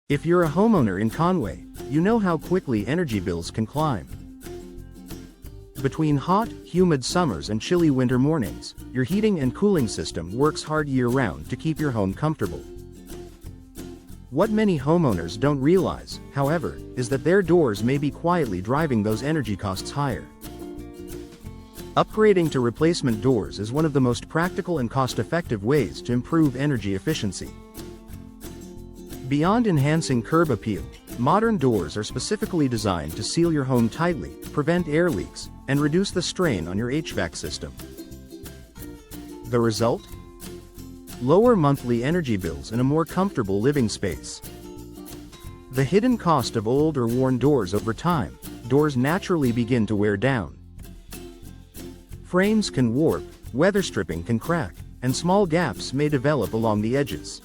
If you're a homeowner in Conway, you know how quickly energy bills can climb. Between hot, humid summers and chilly winter mornings, your heating and cooling system works hard year-round to keep your home comfortable. What many homeowners don't realize, however, is that their doors may be quietly driving those energy costs higher. Upgrading to replacement doors is one of the most practical and cost-effective ways to improve energy efficiency. Beyond enhancing curb appeal, modern doors are specifically designed to seal your home tightly, prevent air leaks, and reduce the strain on your HVAC system. The result? Lower monthly energy bills and a more comfortable living space. The hidden cost of old or worn doors: over time, doors naturally begin to wear down. Frames can warp, weather stripping can crack, and small gaps may develop along the edges.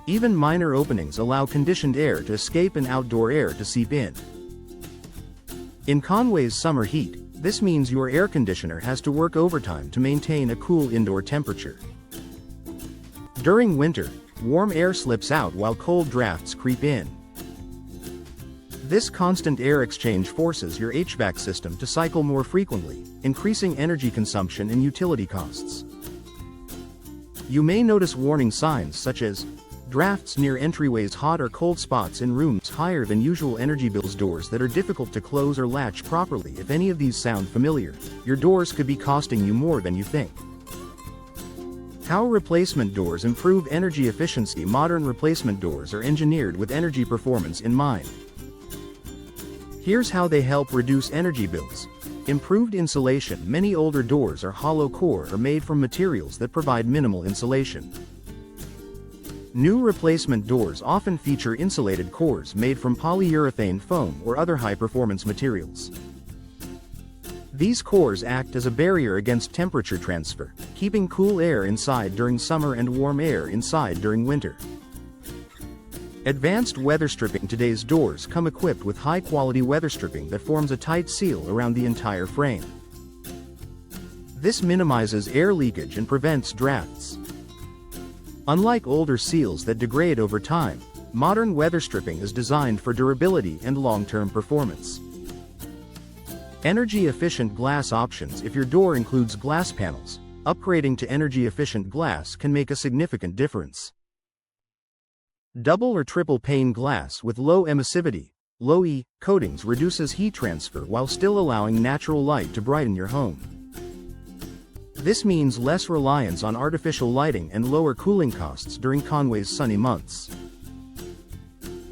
Even minor openings allow conditioned air to escape and outdoor air to seep in. In Conway's summer heat, this means your air conditioner has to work overtime to maintain a cool indoor temperature. During winter, warm air slips out while cold drafts creep in. This constant air exchange forces your HVAC system to cycle more frequently, increasing energy consumption and utility costs. You may notice warning signs such as drafts near entryways, hot or cold spots in rooms, higher than usual energy bills, doors that are difficult to close or latch properly. If any of these sound familiar, your doors could be costing you more than you think. How replacement doors improve energy efficiency. Modern replacement doors are engineered with energy performance in mind. Here's how they help reduce energy bills. Improved insulation. Many older doors are hollow core or made from materials that provide minimal insulation. New replacement doors often feature insulated cores made from polyurethane foam or other high-performance materials. These cores act as a barrier against temperature transfer, keeping cool air inside during summer and warm air inside during winter. Advanced weather stripping. Today's doors come equipped with high-quality weather stripping that forms a tight seal around the entire frame. This minimizes air leakage and prevents drafts. Unlike older seals that degrade over time, modern weather stripping is designed for durability and long-term performance. Energy-efficient glass options. If your door includes glass panels, upgrading to energy-efficient glass can make a significant difference. Double or triple pane glass with low emissivity, low E, coatings reduces heat transfer while still allowing natural light to brighten your home. This means less reliance on artificial lighting and lower cooling costs during Conway's sunny months.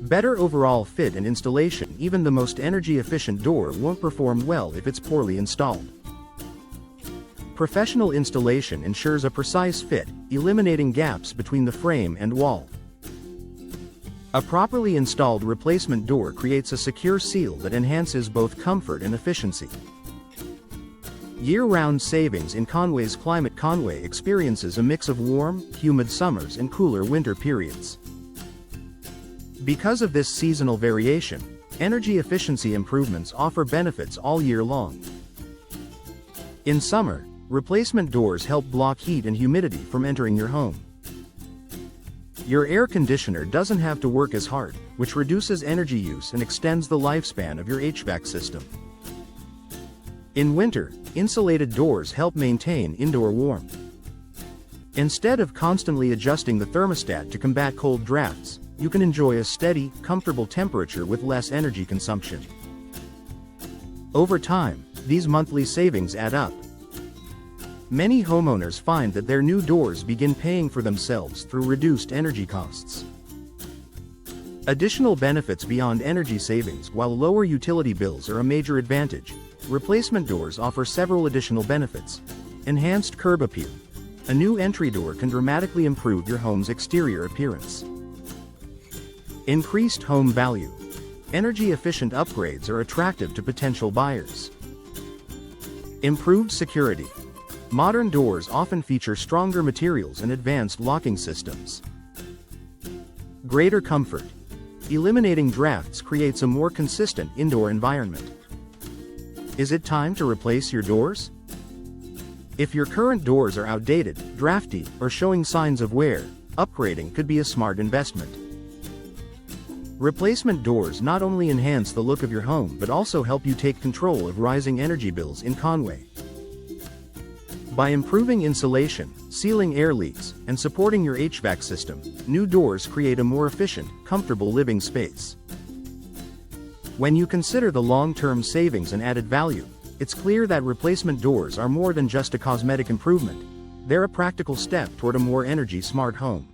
Better overall fit and installation. Even the most energy-efficient door won't perform well if it's poorly installed. Professional installation ensures a precise fit, eliminating gaps between the frame and wall. A properly installed replacement door creates a secure seal that enhances both comfort and efficiency. Year-round savings. In Conway's climate, Conway experiences a mix of warm, humid summers and cooler winter periods. Because of this seasonal variation, energy efficiency improvements offer benefits all year long. In summer, replacement doors help block heat and humidity from entering your home. Your air conditioner doesn't have to work as hard, which reduces energy use and extends the lifespan of your HVAC system. In winter, insulated doors help maintain indoor warmth. Instead of constantly adjusting the thermostat to combat cold drafts, you can enjoy a steady, comfortable temperature with less energy consumption. Over time, these monthly savings add up. Many homeowners find that their new doors begin paying for themselves through reduced energy costs. Additional benefits beyond energy savings. While lower utility bills are a major advantage, replacement doors offer several additional benefits. Enhanced curb appeal. A new entry door can dramatically improve your home's exterior appearance. Increased home value. Energy-efficient upgrades are attractive to potential buyers. Improved security. Modern doors often feature stronger materials and advanced locking systems. Greater comfort. Eliminating drafts creates a more consistent indoor environment. Is it time to replace your doors? If your current doors are outdated, drafty, or showing signs of wear, upgrading could be a smart investment. Replacement doors not only enhance the look of your home but also help you take control of rising energy bills in Conway. By improving insulation, sealing air leaks, and supporting your HVAC system, new doors create a more efficient, comfortable living space. When you consider the long-term savings and added value, it's clear that replacement doors are more than just a cosmetic improvement. They're a practical step toward a more energy-smart home.